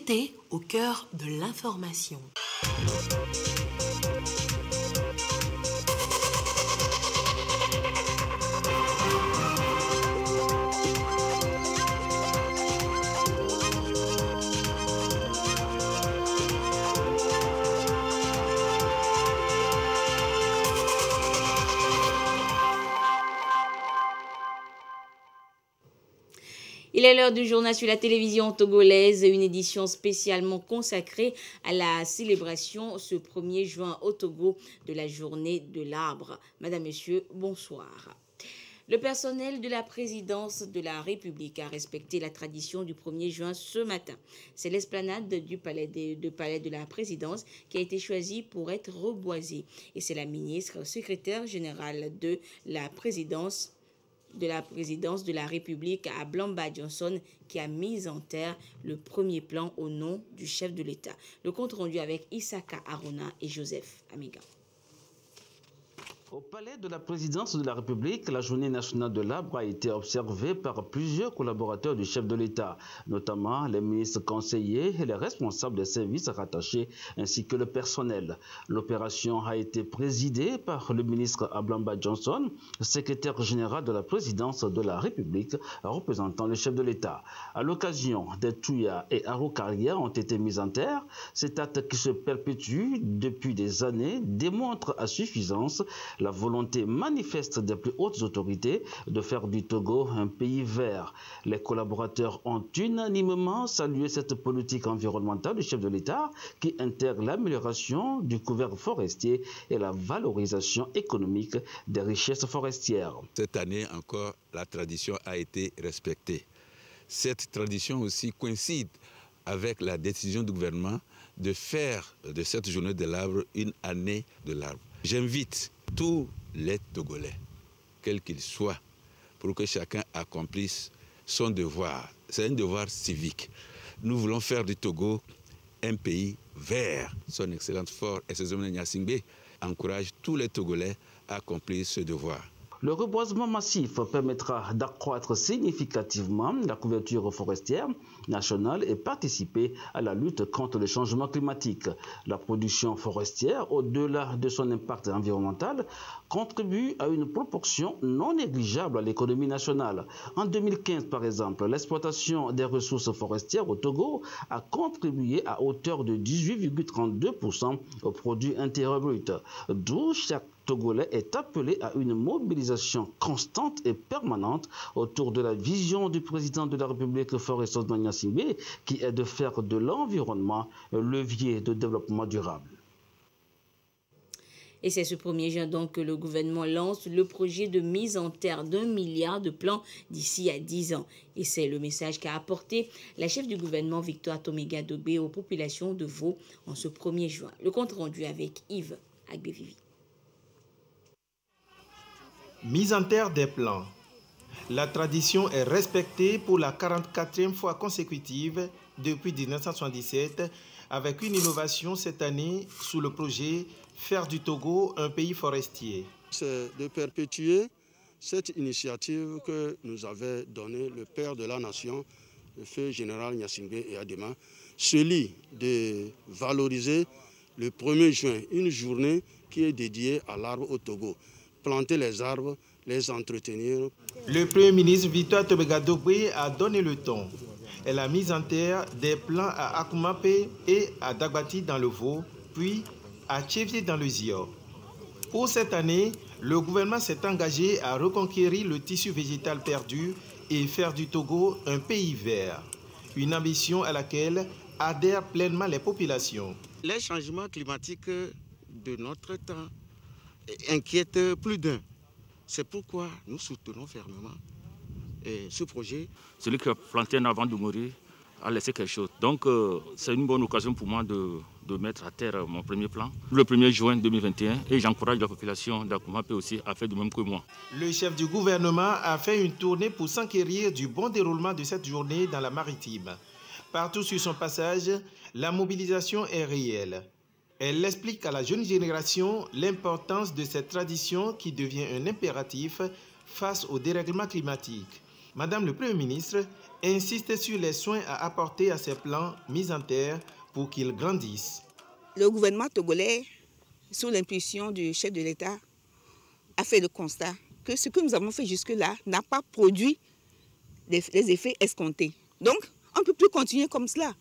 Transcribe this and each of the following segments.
vérité au cœur de l'information. Il est l'heure du journal sur la télévision togolaise, une édition spécialement consacrée à la célébration ce 1er juin au Togo de la journée de l'arbre. Madame, Monsieur, bonsoir. Le personnel de la présidence de la République a respecté la tradition du 1er juin ce matin. C'est l'esplanade du palais de la présidence qui a été choisie pour être reboisée. Et c'est la ministre secrétaire générale de la présidence de la République à Blamba Johnson qui a mis en terre le premier plan au nom du chef de l'État. Le compte rendu avec Issaka Arona et Joseph Amiga. Au palais de la présidence de la République, la journée nationale de l'arbre a été observée par plusieurs collaborateurs du chef de l'État, notamment les ministres conseillers et les responsables des services rattachés, ainsi que le personnel. L'opération a été présidée par le ministre Ablamba Johnson, secrétaire général de la présidence de la République, représentant le chef de l'État. À l'occasion, des Touya et Araucaria ont été mis en terre. Cet acte qui se perpétue depuis des années démontre à suffisance la volonté manifeste des plus hautes autorités de faire du Togo un pays vert. Les collaborateurs ont unanimement salué cette politique environnementale du chef de l'État qui intègre l'amélioration du couvert forestier et la valorisation économique des richesses forestières. Cette année encore, la tradition a été respectée. Cette tradition aussi coïncide avec la décision du gouvernement de faire de cette journée de l'arbre une année de l'arbre. J'invite tous les Togolais, quels qu'ils soient, pour que chacun accomplisse son devoir. C'est un devoir civique. Nous voulons faire du Togo un pays vert. Son Excellence Fort et ses hommes Gnassingbé encouragent tous les Togolais à accomplir ce devoir. Le reboisement massif permettra d'accroître significativement la couverture forestière nationale et participer à la lutte contre le changement climatique. La production forestière, au-delà de son impact environnemental, contribue à une proportion non négligeable à l'économie nationale. En 2015, par exemple, l'exploitation des ressources forestières au Togo a contribué à hauteur de 18,32% au produit intérieur brut, d'où chaque Togolais est appelé à une mobilisation constante et permanente autour de la vision du président de la République, Faure Gnassingbé, qui est de faire de l'environnement un levier de développement durable. Et c'est ce 1er juin donc que le gouvernement lance le projet de mise en terre d'1 milliard de plans d'ici à 10 ans. Et c'est le message qu'a apporté la chef du gouvernement Victoire Toméga Dobé aux populations de Vaud en ce 1er juin. Le compte rendu avec Yves Agbevivi. Mise en terre des plans. La tradition est respectée pour la 44e fois consécutive depuis 1977 avec une innovation cette année sous le projet Faire du Togo un pays forestier. C'est de perpétuer cette initiative que nous avait donnée le père de la nation, le feu général Gnassingbé et Adema, celui de valoriser le 1er juin, une journée qui est dédiée à l'arbre au Togo. Planter les arbres, les entretenir. Le Premier ministre Victoire Toméga Dobé a donné le ton. Elle a mis en terre des plans à Akumapé et à Dagbati dans le Vaud, puis à Tchévier dans le Zior. Pour cette année, le gouvernement s'est engagé à reconquérir le tissu végétal perdu et faire du Togo un pays vert. Une ambition à laquelle adhèrent pleinement les populations. Les changements climatiques de notre temps inquiètent plus d'un. C'est pourquoi nous soutenons fermement ce projet. Celui qui a planté un avant de mourir a laissé quelque chose. Donc c'est une bonne occasion pour moi de mettre à terre mon premier plan, le 1er juin 2021, et j'encourage la population d'Akumapé aussi à faire de même que moi. Le chef du gouvernement a fait une tournée pour s'enquérir du bon déroulement de cette journée dans la Maritime. Partout sur son passage, la mobilisation est réelle. Elle explique à la jeune génération l'importance de cette tradition qui devient un impératif face au dérèglement climatique. Madame le Premier ministre insiste sur les soins à apporter à ces plants mis en terre pour qu'ils grandissent. Le gouvernement togolais, sous l'impulsion du chef de l'État, a fait le constat que ce que nous avons fait jusque-là n'a pas produit les effets escomptés. Donc, on ne peut plus continuer comme cela.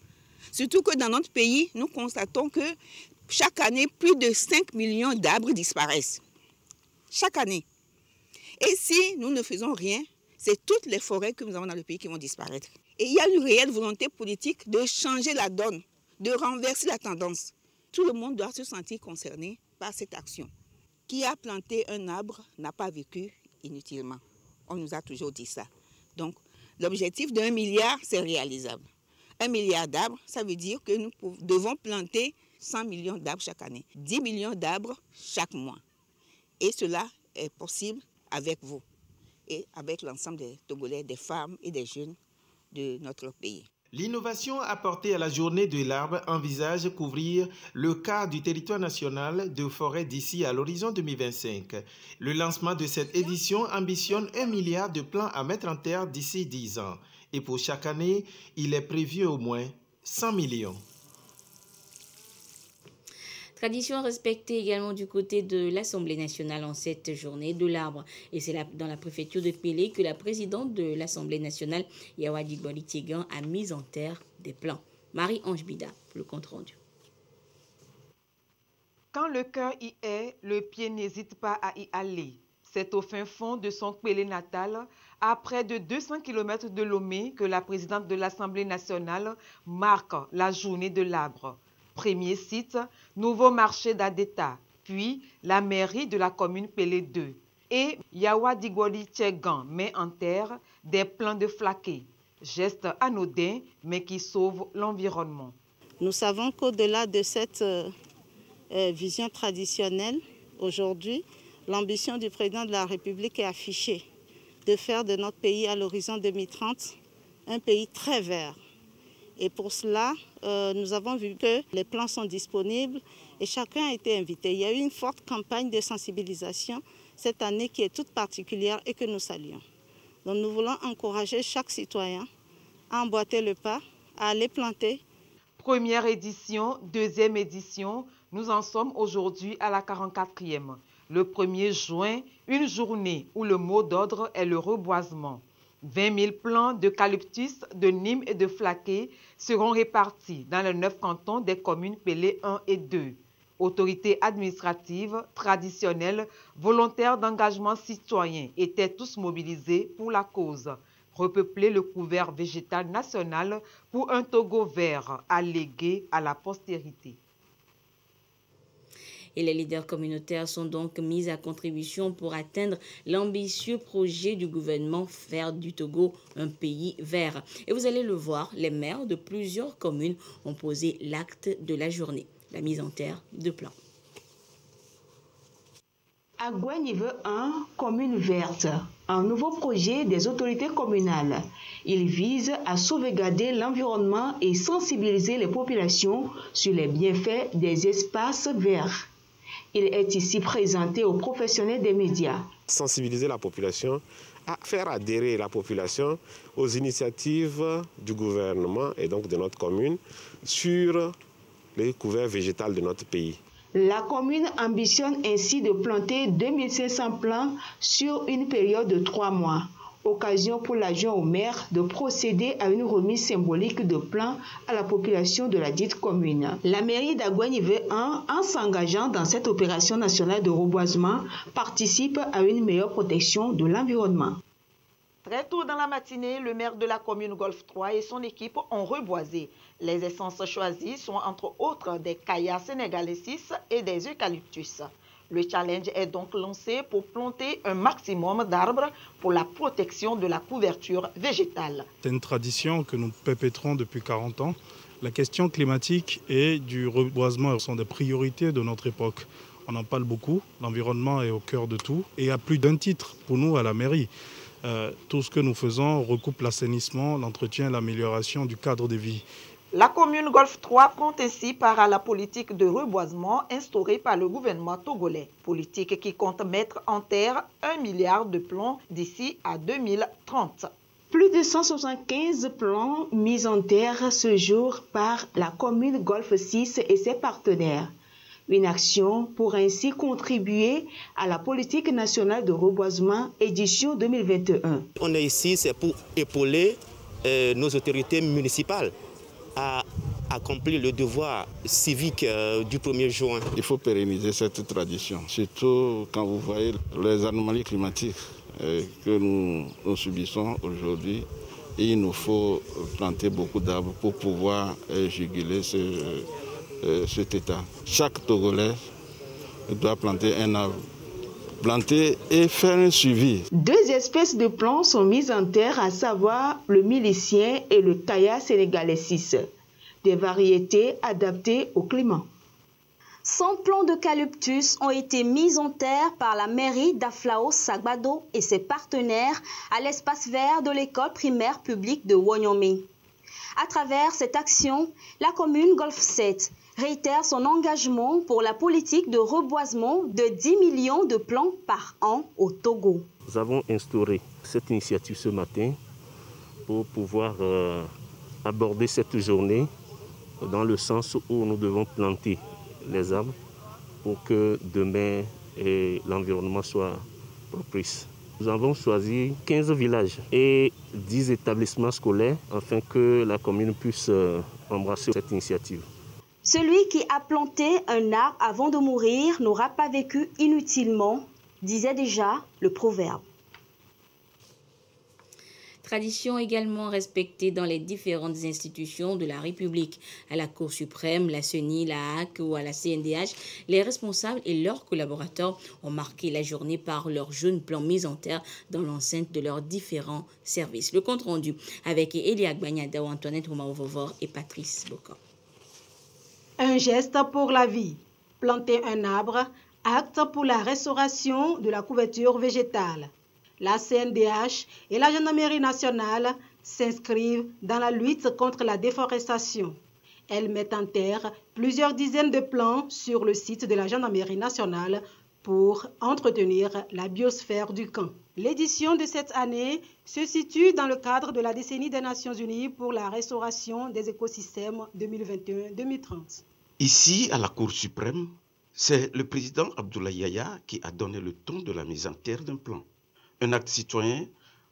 Surtout que dans notre pays, nous constatons que chaque année, plus de 5 millions d'arbres disparaissent. Chaque année. Et si nous ne faisons rien, c'est toutes les forêts que nous avons dans le pays qui vont disparaître. Et il y a une réelle volonté politique de changer la donne, de renverser la tendance. Tout le monde doit se sentir concerné par cette action. Qui a planté un arbre n'a pas vécu inutilement. On nous a toujours dit ça. Donc, l'objectif d'1 milliard, c'est réalisable. 1 milliard d'arbres, ça veut dire que nous devons planter 100 millions d'arbres chaque année, 10 millions d'arbres chaque mois. Et cela est possible avec vous et avec l'ensemble des Togolais, des femmes et des jeunes de notre pays. L'innovation apportée à la journée de l'arbre envisage couvrir le quart du territoire national de forêt d'ici à l'horizon 2025. Le lancement de cette édition ambitionne 1 milliard de plants à mettre en terre d'ici 10 ans. Et pour chaque année, il est prévu au moins 100 millions. Tradition respectée également du côté de l'Assemblée nationale en cette journée de l'arbre. Et c'est dans la préfecture de Pélé que la présidente de l'Assemblée nationale, Yawa Digboli Tiegan, a mis en terre des plans. Marie-Ange Bida, pour le compte rendu. Quand le cœur y est, le pied n'hésite pas à y aller. C'est au fin fond de son Pélé natal, à près de 200 km de Lomé, que la présidente de l'Assemblée nationale marque la journée de l'arbre. Premier site, nouveau marché d'Adeta, puis la mairie de la commune Pélé 2. Et Yawa Digboli Tiegan met en terre des plants de flaquet. Geste anodin, mais qui sauve l'environnement. Nous savons qu'au-delà de cette vision traditionnelle, aujourd'hui, l'ambition du président de la République est affichée de faire de notre pays à l'horizon 2030 un pays très vert. Et pour cela, nous avons vu que les plans sont disponibles et chacun a été invité. Il y a eu une forte campagne de sensibilisation cette année qui est toute particulière et que nous saluons. Donc nous voulons encourager chaque citoyen à emboîter le pas, à aller planter. Première édition, deuxième édition, nous en sommes aujourd'hui à la 44e. Le 1er juin, une journée où le mot d'ordre est le reboisement. 20 000 plants d'eucalyptus, de nîmes et de flaquet seront répartis dans les 9 cantons des communes Pélé 1 et 2. Autorités administratives, traditionnelles, volontaires d'engagement citoyen étaient tous mobilisés pour la cause. Repeupler le couvert végétal national pour un Togo vert à léguer à la postérité. Et les leaders communautaires sont donc mis à contribution pour atteindre l'ambitieux projet du gouvernement faire du Togo un pays vert. Et vous allez le voir, les maires de plusieurs communes ont posé l'acte de la journée, la mise en terre de plans. À Gouanive 1, commune verte, un nouveau projet des autorités communales. Il vise à sauvegarder l'environnement et sensibiliser les populations sur les bienfaits des espaces verts. Il est ici présenté aux professionnels des médias. Sensibiliser la population, à faire adhérer la population aux initiatives du gouvernement et donc de notre commune sur les couverts végétales de notre pays. La commune ambitionne ainsi de planter 2500 plants sur une période de 3 mois. Occasion pour l'adjoint au maire de procéder à une remise symbolique de plants à la population de la dite commune. La mairie d'Agouanive 1, en s'engageant dans cette opération nationale de reboisement, participe à une meilleure protection de l'environnement. Très tôt dans la matinée, le maire de la commune Golfe 3 et son équipe ont reboisé. Les essences choisies sont entre autres des Kaya sénégalensis et des eucalyptus. Le challenge est donc lancé pour planter un maximum d'arbres pour la protection de la couverture végétale. C'est une tradition que nous perpétrons depuis 40 ans. La question climatique et du reboisement sont des priorités de notre époque. On en parle beaucoup, l'environnement est au cœur de tout et à plus d'un titre pour nous à la mairie. Tout ce que nous faisons recoupe l'assainissement, l'entretien et l'amélioration du cadre de vie. La commune Golfe 3 prend ainsi part à la politique de reboisement instaurée par le gouvernement togolais. Politique qui compte mettre en terre 1 milliard de plants d'ici à 2030. Plus de 175 plants mis en terre ce jour par la commune Golfe 6 et ses partenaires. Une action pour ainsi contribuer à la politique nationale de reboisement édition 2021. On est ici, c'est pour épauler nos autorités municipales à accomplir le devoir civique du 1er juin. Il faut pérenniser cette tradition, surtout quand vous voyez les anomalies climatiques que nous subissons aujourd'hui. Et il nous faut planter beaucoup d'arbres pour pouvoir juguler cet état. Chaque Togolais doit planter un arbre, planter et faire un suivi. Deux espèces de plants sont mises en terre, à savoir le milicien et le Kaya sénégalensis, des variétés adaptées au climat. 100 plants d'eucalyptus ont été mis en terre par la mairie d'Aflao Sagbado et ses partenaires à l'espace vert de l'école primaire publique de Wonyomé. À travers cette action, la commune Golfe 7 réitère son engagement pour la politique de reboisement de 10 millions de plants par an au Togo. Nous avons instauré cette initiative ce matin pour pouvoir aborder cette journée dans le sens où nous devons planter les arbres pour que demain l'environnement soit propice. Nous avons choisi 15 villages et 10 établissements scolaires afin que la commune puisse embrasser cette initiative. Celui qui a planté un arbre avant de mourir n'aura pas vécu inutilement, disait déjà le proverbe. Tradition également respectée dans les différentes institutions de la République. À la Cour suprême, la CENI, la HAC ou à la CNDH, les responsables et leurs collaborateurs ont marqué la journée par leurs jeunes plans mis en terre dans l'enceinte de leurs différents services. Le compte rendu avec Elia Gbanyada, Antoinette Romarovovor et Patrice Boka. Un geste pour la vie. Planter un arbre, acte pour la restauration de la couverture végétale. La CNDH et la Gendarmerie nationale s'inscrivent dans la lutte contre la déforestation. Elles mettent en terre plusieurs dizaines de plants sur le site de la Gendarmerie nationale pour entretenir la biosphère du camp. L'édition de cette année se situe dans le cadre de la décennie des Nations Unies pour la restauration des écosystèmes 2021-2030. Ici, à la Cour suprême, c'est le président Abdoulaye Yaya qui a donné le ton de la mise en terre d'un plan. Un acte citoyen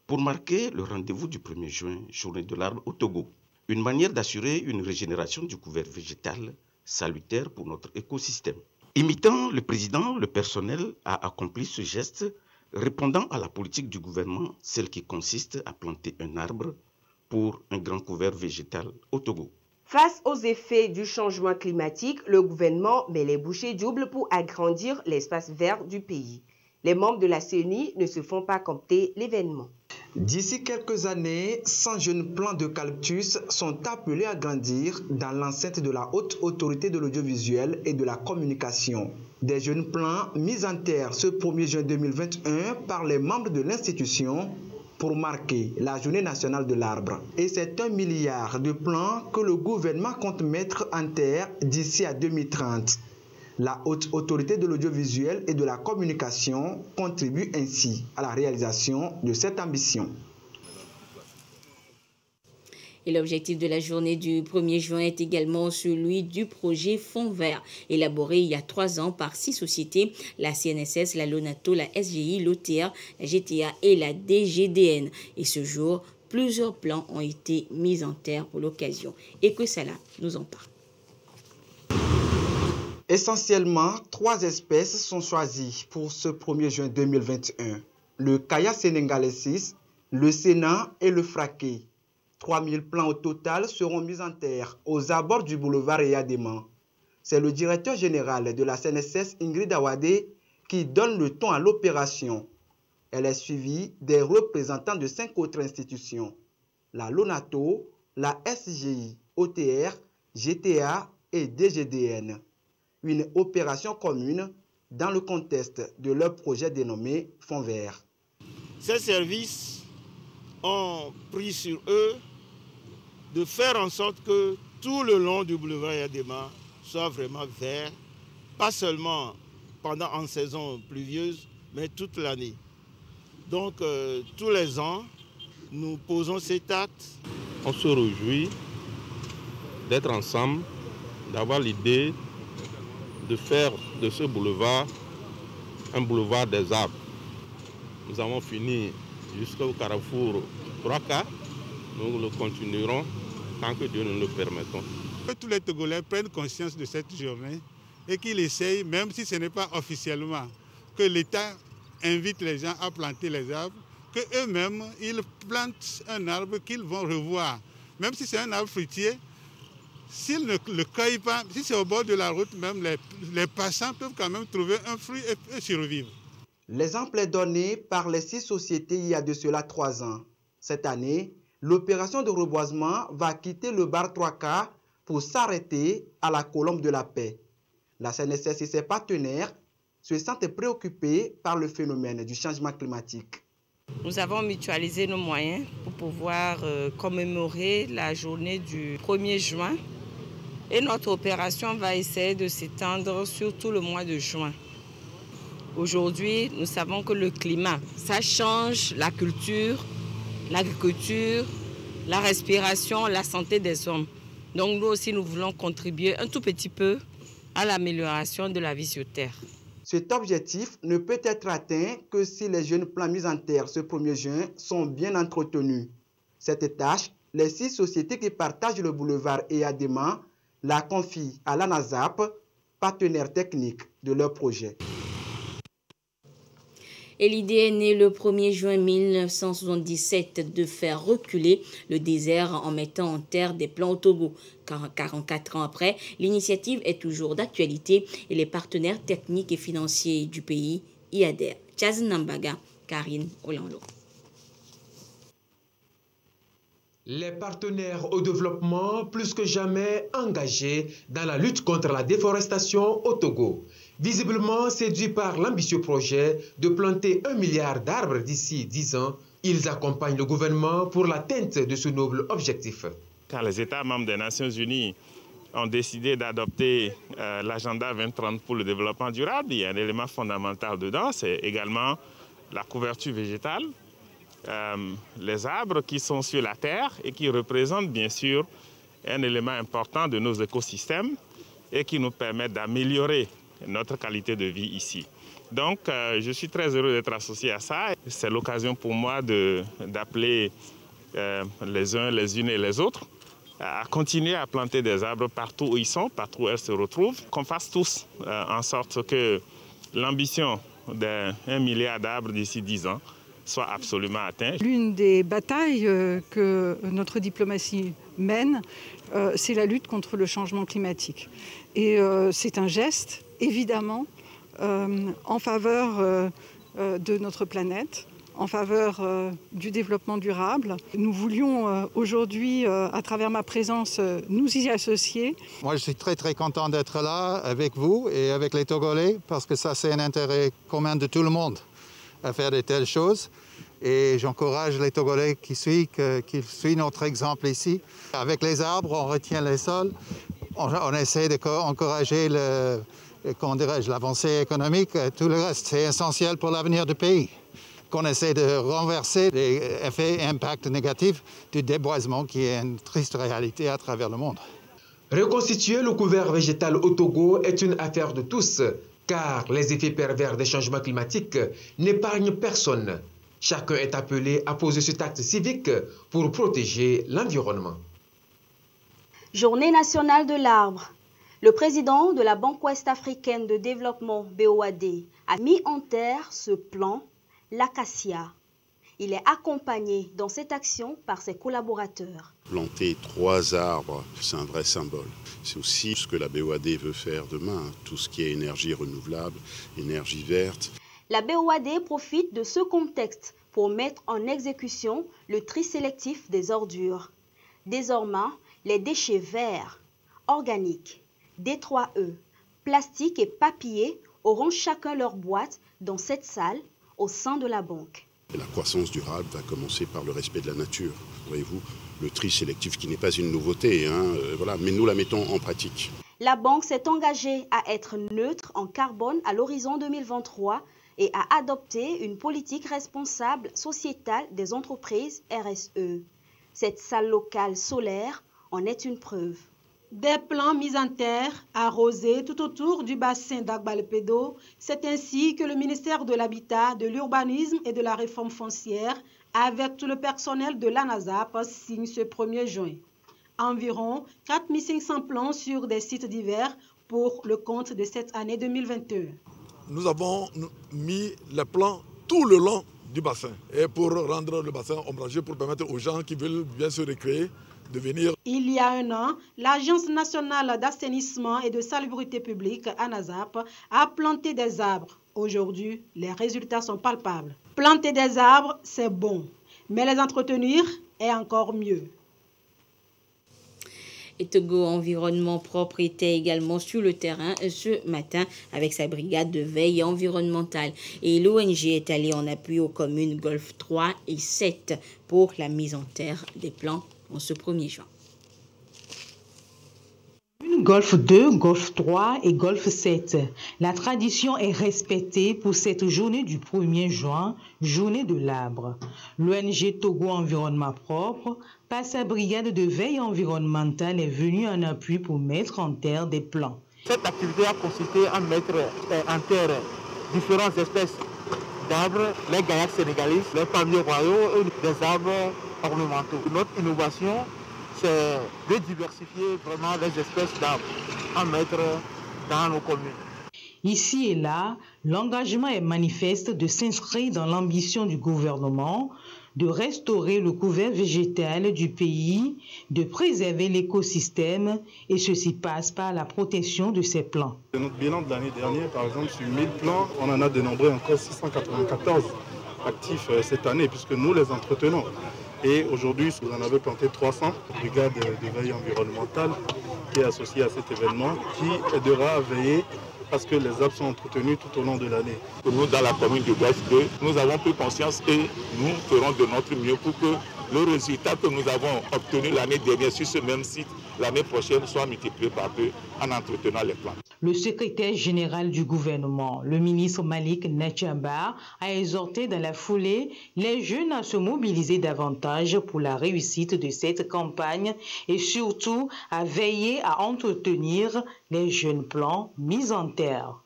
pour marquer le rendez-vous du 1er juin, journée de l'arbre au Togo. Une manière d'assurer une régénération du couvert végétal salutaire pour notre écosystème. Imitant le président, le personnel a accompli ce geste, répondant à la politique du gouvernement, celle qui consiste à planter un arbre pour un grand couvert végétal au Togo. Face aux effets du changement climatique, le gouvernement met les bouchées doubles pour agrandir l'espace vert du pays. Les membres de la CENI ne se font pas compter l'événement. D'ici quelques années, 100 jeunes plants d'eucalyptus sont appelés à grandir dans l'enceinte de la Haute Autorité de l'Audiovisuel et de la Communication. Des jeunes plants mis en terre ce 1er juin 2021 par les membres de l'institution pour marquer la Journée nationale de l'arbre. Et c'est 1 milliard de plants que le gouvernement compte mettre en terre d'ici à 2030. La Haute Autorité de l'Audiovisuel et de la Communication contribue ainsi à la réalisation de cette ambition. Et l'objectif de la journée du 1er juin est également celui du projet Fonds Vert, élaboré il y a 3 ans par 6 sociétés, la CNSS, la Lonato, la SGI, l'OTR, la GTA et la DGDN. Et ce jour, plusieurs plans ont été mis en terre pour l'occasion. Et que Salah nous en parle. Essentiellement, 3 espèces sont choisies pour ce 1er juin 2021. Le Kaya sénégalensis, le Sénan et le Fraqué. 3000 plants au total seront mis en terre aux abords du boulevard Eyadema. C'est le directeur général de la CNSS, Ingrid Awade, qui donne le ton à l'opération. Elle est suivie des représentants de 5 autres institutions. La Lonato, la SGI, OTR, GTA et DGDN. Une opération commune dans le contexte de leur projet dénommé Fonds Vert. Ces services ont pris sur eux de faire en sorte que tout le long du boulevard Eyadema soit vraiment vert, pas seulement en saison pluvieuse, mais toute l'année. Donc tous les ans, nous posons cet acte. On se réjouit d'être ensemble, d'avoir l'idée de faire de ce boulevard un boulevard des arbres. Nous avons fini jusqu'au carrefour 3K. Nous le continuerons tant que Dieu nous le permettra. Que tous les Togolais prennent conscience de cette journée et qu'ils essayent, même si ce n'est pas officiellement, que l'État invite les gens à planter les arbres, qu'eux-mêmes, ils plantent un arbre qu'ils vont revoir. Même si c'est un arbre fruitier, s'ils ne le cueillent pas, si c'est au bord de la route, même les passants peuvent quand même trouver un fruit et survivre. L'exemple est donné par les 6 sociétés il y a de cela 3 ans. Cette année, l'opération de reboisement va quitter le bar 3K pour s'arrêter à la Colombe de la Paix. La CNSS et ses partenaires se sentent préoccupés par le phénomène du changement climatique. Nous avons mutualisé nos moyens pour pouvoir commémorer la journée du 1er juin. Et notre opération va essayer de s'étendre sur tout le mois de juin. Aujourd'hui, nous savons que le climat, ça change la culture, l'agriculture, la respiration, la santé des hommes. Donc nous aussi, nous voulons contribuer un tout petit peu à l'amélioration de la vie sur Terre. Cet objectif ne peut être atteint que si les jeunes plants mis en terre ce 1er juin sont bien entretenus. Cette tâche, les 6 sociétés qui partagent le boulevard EADEMA la confient à l'ANASAP, partenaire technique de leur projet. Et l'idée est née le 1er juin 1977 de faire reculer le désert en mettant en terre des plants au Togo. 44 ans après, l'initiative est toujours d'actualité et les partenaires techniques et financiers du pays y adhèrent. Chaz Nambaga, Karine Olando. Les partenaires au développement plus que jamais engagés dans la lutte contre la déforestation au Togo. Visiblement séduits par l'ambitieux projet de planter 1 milliard d'arbres d'ici 10 ans, ils accompagnent le gouvernement pour l'atteinte de ce noble objectif. Quand les États membres des Nations Unies ont décidé d'adopter l'agenda 2030 pour le développement durable, il y a un élément fondamental dedans, c'est également la couverture végétale, les arbres qui sont sur la terre et qui représentent bien sûr un élément important de nos écosystèmes et qui nous permettent d'améliorer notre qualité de vie ici. Donc, je suis très heureux d'être associé à ça. C'est l'occasion pour moi d'appeler les uns, les unes et les autres à continuer à planter des arbres partout où ils sont, partout où elles se retrouvent, qu'on fasse tous en sorte que l'ambition d'1 milliard d'arbres d'ici 10 ans soit absolument atteinte. L'une des batailles que notre diplomatie mène, c'est la lutte contre le changement climatique. Et c'est un geste, évidemment, en faveur de notre planète, en faveur du développement durable. Nous voulions aujourd'hui, à travers ma présence, nous y associer. Moi, je suis très content d'être là avec vous et avec les Togolais parce que ça, c'est un intérêt commun de tout le monde à faire de telles choses. Et j'encourage les Togolais qui suivent notre exemple ici. Avec les arbres, on retient les sols. On essaie d'encourager l'avancée économique. Tout le reste, c'est essentiel pour l'avenir du pays. Qu'on essaie de renverser les effets et impacts négatifs du déboisement qui est une triste réalité à travers le monde. Reconstituer le couvert végétal au Togo est une affaire de tous, car les effets pervers des changements climatiques n'épargnent personne. Chacun est appelé à poser cet acte civique pour protéger l'environnement. Journée nationale de l'arbre. Le président de la Banque ouest africaine de développement BOAD a mis en terre ce plan, l'acacia. Il est accompagné dans cette action par ses collaborateurs. Planter 3 arbres, c'est un vrai symbole. C'est aussi ce que la BOAD veut faire demain, tout ce qui est énergie renouvelable, énergie verte. La BOAD profite de ce contexte pour mettre en exécution le tri sélectif des ordures. Désormais, les déchets verts, organiques, D3E, plastique et papier auront chacun leur boîte dans cette salle au sein de la banque. La croissance durable va commencer par le respect de la nature. Voyez-vous, le tri sélectif qui n'est pas une nouveauté, voilà, mais nous la mettons en pratique. La banque s'est engagée à être neutre en carbone à l'horizon 2023, et à adopter une politique responsable sociétale des entreprises RSE. Cette salle locale solaire en est une preuve. Des plants mis en terre, arrosés tout autour du bassin d'Agbalpedo, c'est ainsi que le ministère de l'Habitat, de l'Urbanisme et de la Réforme foncière, avec tout le personnel de l'ANASAP, signe ce 1er juin. Environ 4500 plants sur des sites divers pour le compte de cette année 2021. Nous avons mis les plants tout le long du bassin et pour rendre le bassin ombragé, pour permettre aux gens qui veulent bien se recréer de venir. Il y a un an, l'Agence nationale d'assainissement et de salubrité publique, ANASAP, a planté des arbres. Aujourd'hui, les résultats sont palpables. Planter des arbres, c'est bon, mais les entretenir est encore mieux. Et Togo Environnement Propre était également sur le terrain ce matin avec sa brigade de veille environnementale. Et l'ONG est allée en appui aux communes Golfe 3 et 7 pour la mise en terre des plants en ce 1er juin. Golfe 2, Golfe 3 et Golfe 7. La tradition est respectée pour cette journée du 1er juin, journée de l'arbre. L'ONG Togo Environnement Propre, par sa brigade de veille environnementale, est venue en appui pour mettre en terre des plants. Cette activité a consisté à mettre en terre différentes espèces d'arbres, les gaillacs sénégalais, les palmiers royaux et des arbres ornementaux. Notre innovation, c'est de diversifier vraiment les espèces d'arbres à mettre dans nos communes. Ici et là, l'engagement est manifeste de s'inscrire dans l'ambition du gouvernement de restaurer le couvert végétal du pays, de préserver l'écosystème, et ceci passe par la protection de ces plants. Notre bilan de l'année dernière, par exemple, sur 1000 plants, on en a dénombré encore 694 actifs cette année, puisque nous les entretenons. Et aujourd'hui, vous en avez planté 300, brigade de veille environnementale qui est associée à cet événement, qui aidera à veiller parce que les arbres sont entretenus tout au long de l'année. Nous, dans la commune de Golfe 2, nous avons pris conscience et nous ferons de notre mieux pour que le résultat que nous avons obtenu l'année dernière sur ce même site, l'année prochaine, soit multiplié par deux en entretenant les plantes. Le secrétaire général du gouvernement, le ministre Malik Natchamba, a exhorté dans la foulée les jeunes à se mobiliser davantage pour la réussite de cette campagne et surtout à veiller à entretenir les jeunes plants mis en terre.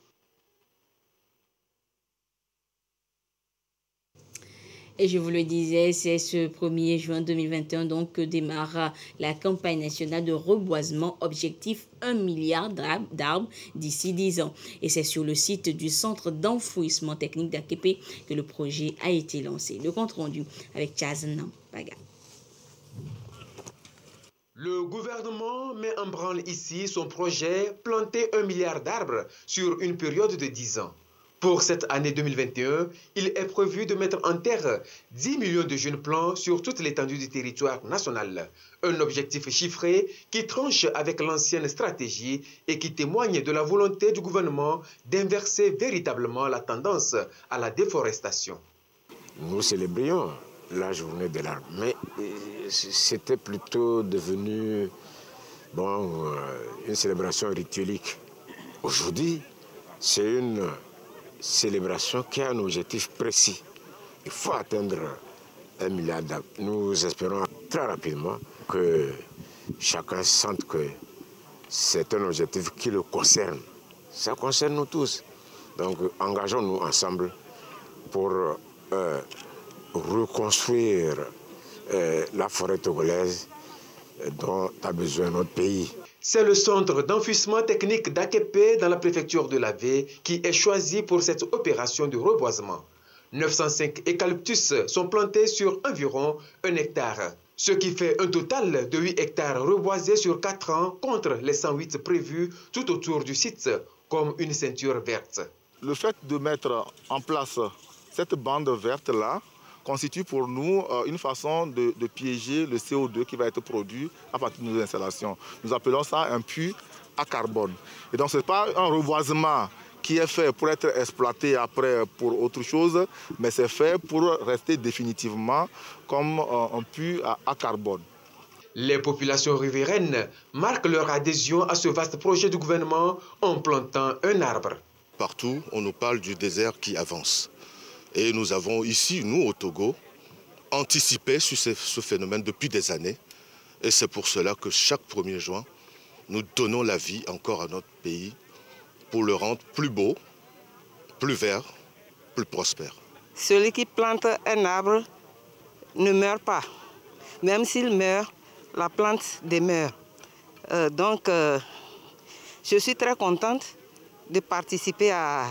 Et je vous le disais, c'est ce 1er juin 2021 donc que démarre la campagne nationale de reboisement, objectif 1 milliard d'arbres d'ici 10 ans. Et c'est sur le site du centre d'enfouissement technique d'Akepe que le projet a été lancé. Le compte rendu avec Chazan Paga. Le gouvernement met en branle ici son projet planter 1 milliard d'arbres sur une période de 10 ans. Pour cette année 2021, il est prévu de mettre en terre 10 millions de jeunes plants sur toute l'étendue du territoire national. Un objectif chiffré qui tranche avec l'ancienne stratégie et qui témoigne de la volonté du gouvernement d'inverser véritablement la tendance à la déforestation. Nous célébrions la journée de l'arbre, mais c'était plutôt devenu une célébration rituelique. Aujourd'hui, c'est une célébration qui a un objectif précis. Il faut atteindre 1 milliard d'arbres. Nous espérons très rapidement que chacun sente que c'est un objectif qui le concerne. Ça concerne nous tous. Donc engageons-nous ensemble pour reconstruire la forêt togolaise dont a besoin notre pays. C'est le centre d'enfouissement technique d'Akepe dans la préfecture de l'Avé qui est choisi pour cette opération de reboisement. 905 eucalyptus sont plantés sur environ 1 hectare, ce qui fait un total de 8 hectares reboisés sur 4 ans contre les 108 prévus tout autour du site comme une ceinture verte. Le fait de mettre en place cette bande verte-là constitue pour nous une façon de piéger le CO2 qui va être produit à partir de nos installations. Nous appelons ça un puits à carbone. Et donc ce n'est pas un reboisement qui est fait pour être exploité après pour autre chose, mais c'est fait pour rester définitivement comme un puits à carbone. Les populations riveraines marquent leur adhésion à ce vaste projet du gouvernement en plantant un arbre. partout, on nous parle du désert qui avance. Et nous avons ici, nous au Togo, anticipé sur ce phénomène depuis des années. Et c'est pour cela que chaque 1er juin, nous donnons la vie encore à notre pays pour le rendre plus beau, plus vert, plus prospère. Celui qui plante un arbre ne meurt pas. Même s'il meurt, la plante demeure. Je suis très contente de participer à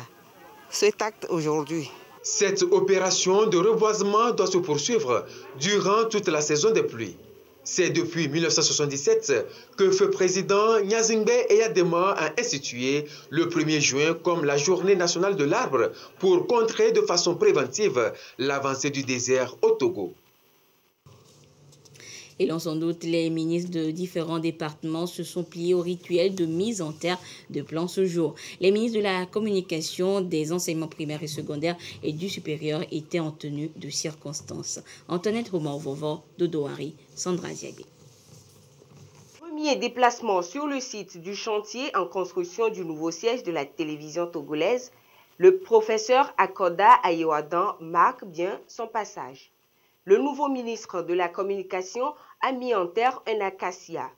cet acte aujourd'hui. Cette opération de reboisement doit se poursuivre durant toute la saison des pluies. C'est depuis 1977 que feu président Gnassingbé Eyadema a institué le 1er juin comme la journée nationale de l'arbre pour contrer de façon préventive l'avancée du désert au Togo. Et l'on sans doute, les ministres de différents départements se sont pliés au rituel de mise en terre de plans ce jour. Les ministres de la communication, des enseignements primaires et secondaires et du supérieur étaient en tenue de circonstances. Antoinette Romain-Vovo, Dodo Hari, Sandra Ziagé. Premier déplacement sur le site du chantier en construction du nouveau siège de la télévision togolaise, le professeur Akoda Ayewadan marque bien son passage. Le nouveau ministre de la Communication a mis en terre un acacia.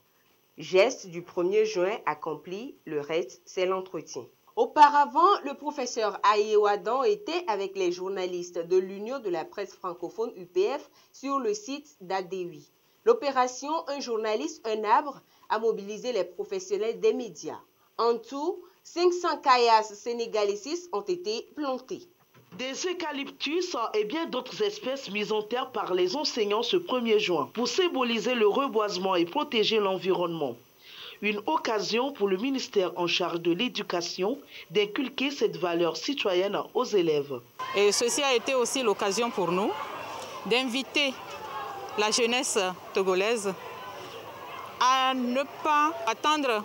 Geste du 1er juin accompli, le reste c'est l'entretien. Auparavant, le professeur Ayewadan était avec les journalistes de l'Union de la presse francophone UPF sur le site d'Adewi. L'opération Un journaliste, un arbre a mobilisé les professionnels des médias. En tout, 500 caillasses sénégalisis ont été plantés. Des eucalyptus et bien d'autres espèces mises en terre par les enseignants ce 1er juin pour symboliser le reboisement et protéger l'environnement. Une occasion pour le ministère en charge de l'éducation d'inculquer cette valeur citoyenne aux élèves. Et ceci a été aussi l'occasion pour nous d'inviter la jeunesse togolaise à ne pas attendre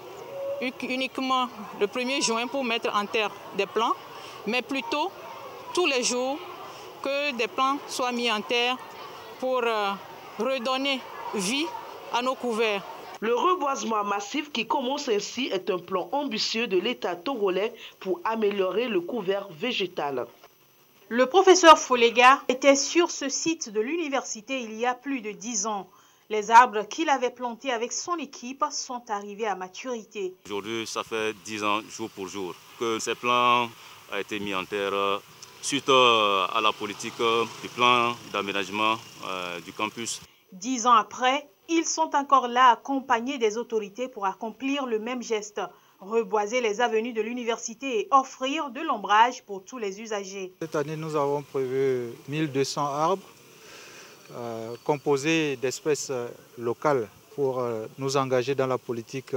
uniquement le 1er juin pour mettre en terre des plants, mais plutôt tous les jours que des plants soient mis en terre pour redonner vie à nos couverts. Le reboisement massif qui commence ainsi est un plan ambitieux de l'État togolais pour améliorer le couvert végétal. Le professeur Folega était sur ce site de l'université il y a plus de 10 ans. Les arbres qu'il avait plantés avec son équipe sont arrivés à maturité. Aujourd'hui, ça fait 10 ans, jour pour jour, que ces plans ont été mis en terre suite à la politique du plan d'aménagement du campus. 10 ans après, ils sont encore là accompagnés des autorités pour accomplir le même geste, reboiser les avenues de l'université et offrir de l'ombrage pour tous les usagers. Cette année, nous avons prévu 1200 arbres composés d'espèces locales pour nous engager dans la politique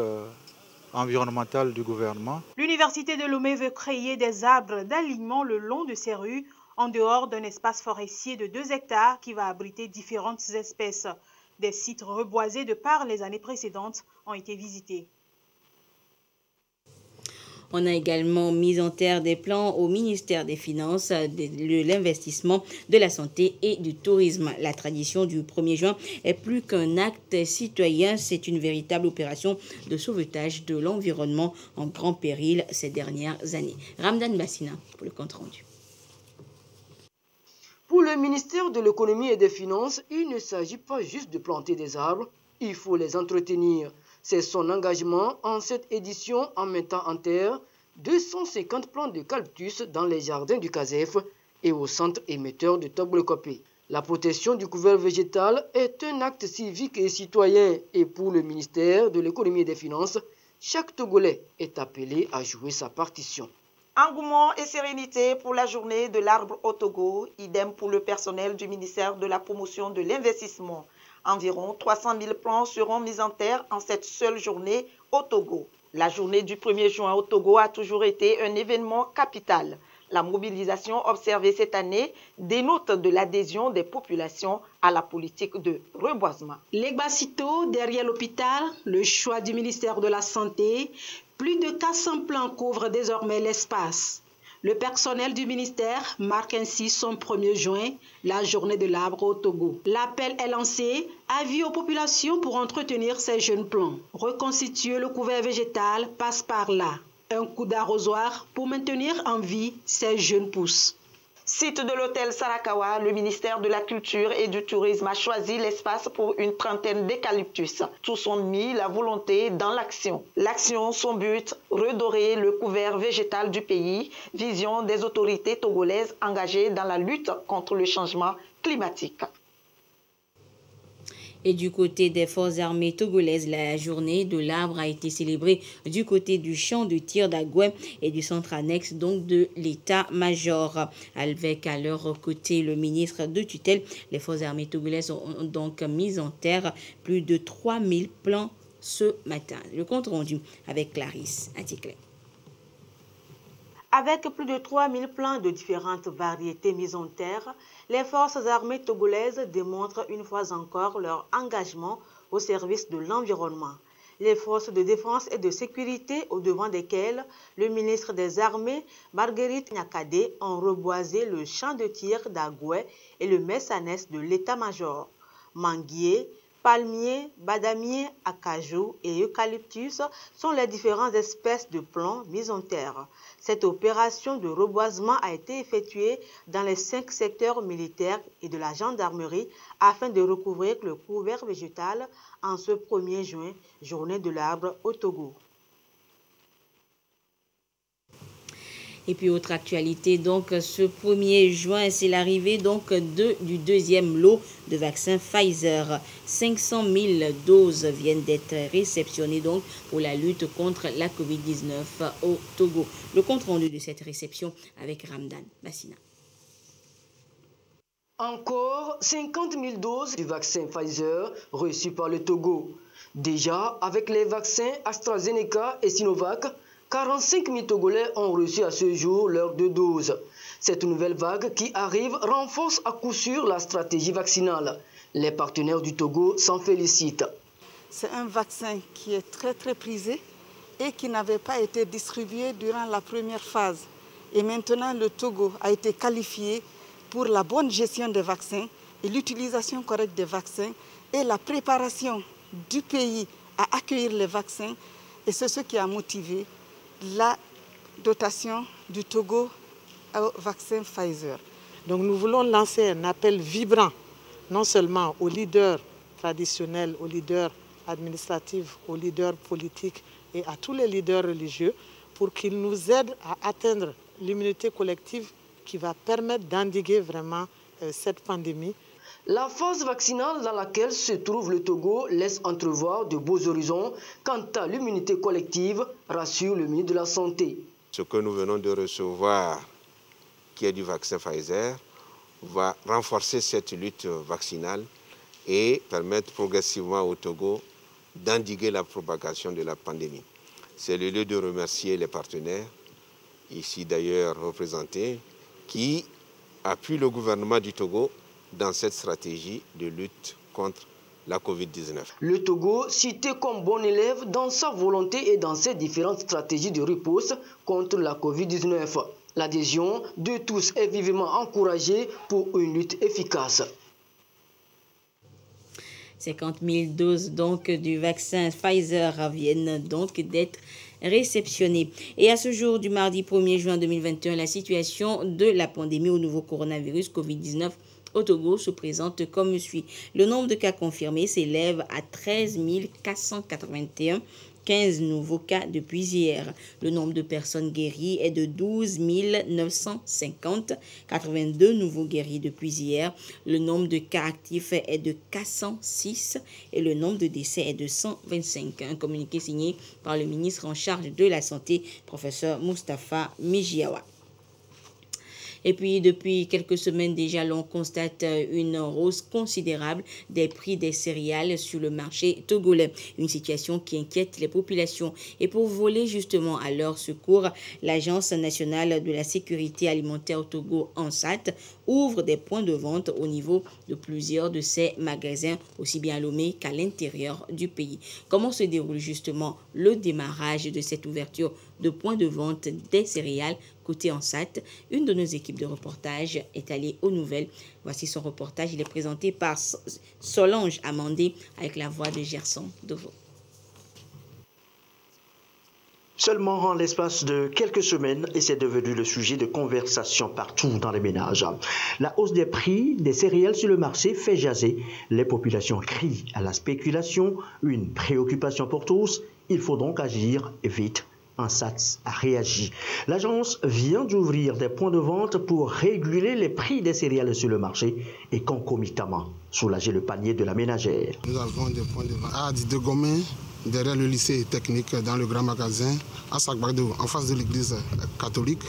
environnementale du gouvernement. L'université de Lomé veut créer des arbres d'alignement le long de ses rues, en dehors d'un espace forestier de 2 hectares qui va abriter différentes espèces. Des sites reboisés de par les années précédentes ont été visités. On a également mis en terre des plans au ministère des Finances, de l'investissement, de la santé et du tourisme. La tradition du 1er juin est plus qu'un acte citoyen, c'est une véritable opération de sauvetage de l'environnement en grand péril ces dernières années. Ramdan Bassina pour le compte rendu. Pour le ministère de l'économie et des finances, il ne s'agit pas juste de planter des arbres, il faut les entretenir. C'est son engagement en cette édition en mettant en terre 250 plants d'eucalyptus dans les jardins du CASEF et au centre émetteur de Togolekopé. La protection du couvert végétal est un acte civique et citoyen et pour le ministère de l'économie et des finances, chaque Togolais est appelé à jouer sa partition. Engouement et sérénité pour la journée de l'arbre au Togo, idem pour le personnel du ministère de la promotion de l'investissement. Environ 300 000 plants seront mis en terre en cette seule journée au Togo. La journée du 1er juin au Togo a toujours été un événement capital. La mobilisation observée cette année dénote de l'adhésion des populations à la politique de reboisement. L'Egbasito, derrière l'hôpital, le choix du ministère de la Santé, plus de 400 plants couvrent désormais l'espace. Le personnel du ministère marque ainsi son 1er juin, la journée de l'arbre au Togo. L'appel est lancé, avis aux populations pour entretenir ces jeunes plants. Reconstituer le couvert végétal passe par là. Un coup d'arrosoir pour maintenir en vie ces jeunes pousses. Site de l'hôtel Sarakawa, le ministère de la Culture et du Tourisme a choisi l'espace pour une trentaine d'eucalyptus. Tous ont mis la volonté dans l'action. L'action, son but, redorer le couvert végétal du pays, vision des autorités togolaises engagées dans la lutte contre le changement climatique. Et du côté des forces armées togolaises, la journée de l'arbre a été célébrée du côté du champ de tir d'Agoué et du centre annexe donc de l'état-major. Avec à leur côté le ministre de tutelle, les forces armées togolaises ont donc mis en terre plus de 3000 plants ce matin. Le compte rendu avec Clarisse Atticlé. Avec plus de 3000 plants de différentes variétés mis en terre, les forces armées togolaises démontrent une fois encore leur engagement au service de l'environnement. Les forces de défense et de sécurité, au devant desquelles le ministre des Armées, Marguerite Nyakadé, ont reboisé le champ de tir d'Agoué et le messanès de l'état-major. Manguier, palmiers, badamiers, acajou et eucalyptus sont les différentes espèces de plants mis en terre. Cette opération de reboisement a été effectuée dans les 5 secteurs militaires et de la gendarmerie afin de recouvrir le couvert végétal en ce 1er juin, journée de l'arbre au Togo. Et puis autre actualité, donc ce 1er juin, c'est l'arrivée donc du deuxième lot de vaccins Pfizer. 500 000 doses viennent d'être réceptionnées donc pour la lutte contre la Covid-19 au Togo. Le compte rendu de cette réception avec Ramdan Bassina. Encore 50 000 doses du vaccin Pfizer reçues par le Togo. Déjà, avec les vaccins AstraZeneca et Sinovac, 45 000 Togolais ont reçu à ce jour leurs 2 doses. Cette nouvelle vague qui arrive renforce à coup sûr la stratégie vaccinale. Les partenaires du Togo s'en félicitent. C'est un vaccin qui est très prisé et qui n'avait pas été distribué durant la première phase. Et maintenant, le Togo a été qualifié pour la bonne gestion des vaccins et l'utilisation correcte des vaccins et la préparation du pays à accueillir les vaccins. Et c'est ce qui a motivé la dotation du Togo au vaccin Pfizer. Donc nous voulons lancer un appel vibrant, non seulement aux leaders traditionnels, aux leaders administratifs, aux leaders politiques et à tous les leaders religieux pour qu'ils nous aident à atteindre l'immunité collective qui va permettre d'endiguer vraiment cette pandémie. La phase vaccinale dans laquelle se trouve le Togo laisse entrevoir de beaux horizons quant à l'immunité collective, rassure le ministre de la Santé. Ce que nous venons de recevoir, qui est du vaccin Pfizer, va renforcer cette lutte vaccinale et permettre progressivement au Togo d'endiguer la propagation de la pandémie. C'est le lieu de remercier les partenaires, ici d'ailleurs représentés, qui appuient le gouvernement du Togo dans cette stratégie de lutte contre la Covid-19. Le Togo, cité comme bon élève dans sa volonté et dans ses différentes stratégies de riposte contre la Covid-19. L'adhésion de tous est vivement encouragée pour une lutte efficace. 50 000 doses donc du vaccin Pfizer viennent donc d'être réceptionnées. Et à ce jour du mardi 1er juin 2021, la situation de la pandémie au nouveau coronavirus Covid-19 au Togo se présente comme suit. Le nombre de cas confirmés s'élève à 13 481, 15 nouveaux cas depuis hier. Le nombre de personnes guéries est de 12 950, 82 nouveaux guéris depuis hier. Le nombre de cas actifs est de 406 et le nombre de décès est de 125. Un communiqué signé par le ministre en charge de la Santé, professeur Moustapha Mijiawa. Et puis, depuis quelques semaines déjà, l'on constate une hausse considérable des prix des céréales sur le marché togolais. Une situation qui inquiète les populations. Et pour voler justement à leur secours, l'Agence nationale de la sécurité alimentaire au Togo, ANSAT, ouvre des points de vente au niveau de plusieurs de ses magasins, aussi bien à Lomé qu'à l'intérieur du pays. Comment se déroule justement le démarrage de cette ouverture de points de vente des céréales côté ANSAT? Une de nos équipes de reportage est allée aux nouvelles. Voici son reportage. Il est présenté par Solange Amandé avec la voix de Gerson Deveau. Seulement en l'espace de quelques semaines, et c'est devenu le sujet de conversation partout dans les ménages. La hausse des prix des céréales sur le marché fait jaser. Les populations crient à la spéculation, une préoccupation pour tous. Il faut donc agir vite. ANSATS a réagi. L'agence vient d'ouvrir des points de vente pour réguler les prix des céréales sur le marché et concomitamment soulager le panier de la ménagère. Nous avons des points de vente à Didegomé, derrière le lycée technique dans le grand magasin, à Sagbado, en face de l'église catholique,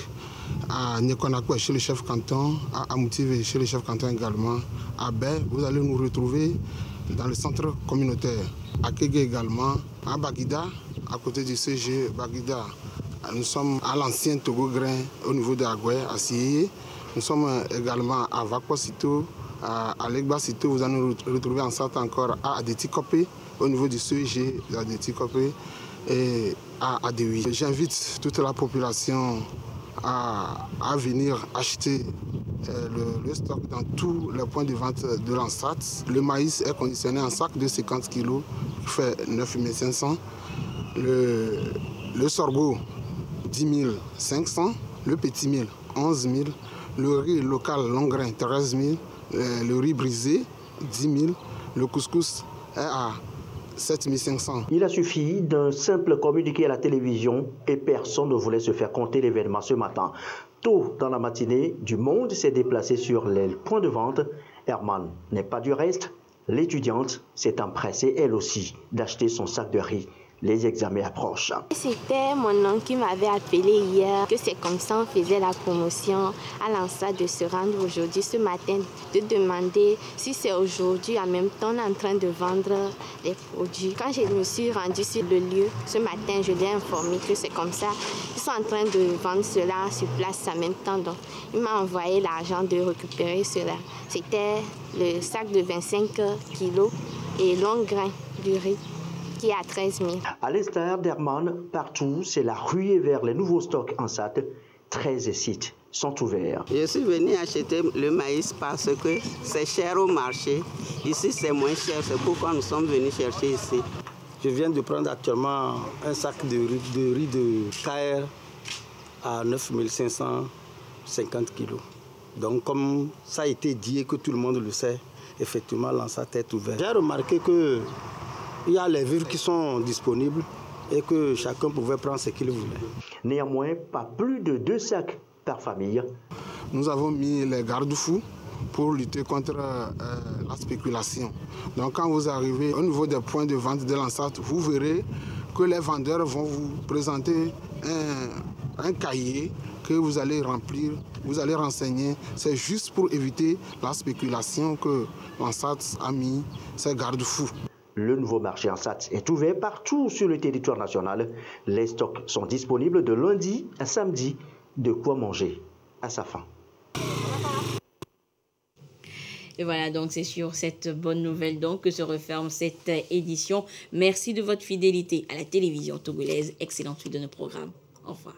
à Nyekonakwe chez le chef canton, à Amoutive chez le chef canton également, à Baie, vous allez nous retrouver dans le centre communautaire, à Kégué également, à Baguida, à côté du CG Baguida. Nous sommes à l'ancien Togo Grain au niveau de Agoué, à Sié. Nous sommes également à Vakwasito, à Legbasito, vous allez nous retrouver en sorte encore à Adetikopé, au niveau du CEG d'Adetikopé et à Adewi. J'invite toute la population à venir acheter le stock dans tous les points de vente de l'ANSATS. Le maïs est conditionné en sac de 50 kg, qui fait 9 500. Le sorgho, 10 500. Le petit mil, 11 000. Le riz local long grain, 13 000. Le riz brisé, 10 000. Le couscous est à 7 500. Il a suffi d'un simple communiqué à la télévision et personne ne voulait se faire compter l'événement ce matin. Tôt dans la matinée, du monde s'est déplacé sur les points de vente. Herman n'est pas du reste. L'étudiante s'est empressée elle aussi d'acheter son sac de riz. Les examens approchent. C'était mon oncle qui m'avait appelé hier, que c'est comme ça on faisait la promotion à l'ANSA de se rendre aujourd'hui, ce matin, de demander si c'est aujourd'hui, en même temps on est en train de vendre les produits. Quand je me suis rendue sur le lieu, ce matin, je l'ai informé que c'est comme ça. Ils sont en train de vendre cela sur place en même temps. Donc, il m'a envoyé l'argent de récupérer cela. C'était le sac de 25 kilos et long grain du riz, qui est à 13 000. À l'instar d'Herman, partout, c'est la ruée vers les nouveaux stocks ANSAT. 13 sites sont ouverts. Je suis venu acheter le maïs parce que c'est cher au marché. Ici, c'est moins cher. C'est pourquoi nous sommes venus chercher ici. Je viens de prendre actuellement un sac de riz de KR à 9 550 kg. Donc, comme ça a été dit et que tout le monde le sait, effectivement, l'ANSAT est ouvert. J'ai remarqué que il y a les vivres qui sont disponibles et que chacun pouvait prendre ce qu'il voulait. Néanmoins, pas plus de 2 sacs par famille. Nous avons mis les garde-fous pour lutter contre la spéculation. Donc quand vous arrivez au niveau des points de vente de l'ANSAT, vous verrez que les vendeurs vont vous présenter un cahier que vous allez remplir, vous allez renseigner. C'est juste pour éviter la spéculation que l'ANSAT a mis ces garde-fous. Le nouveau marché ANSAT est ouvert partout sur le territoire national. Les stocks sont disponibles de lundi à samedi. De quoi manger à sa faim. Et voilà, donc c'est sur cette bonne nouvelle donc que se referme cette édition. Merci de votre fidélité à la télévision togolaise. Excellente suite de nos programmes. Au revoir.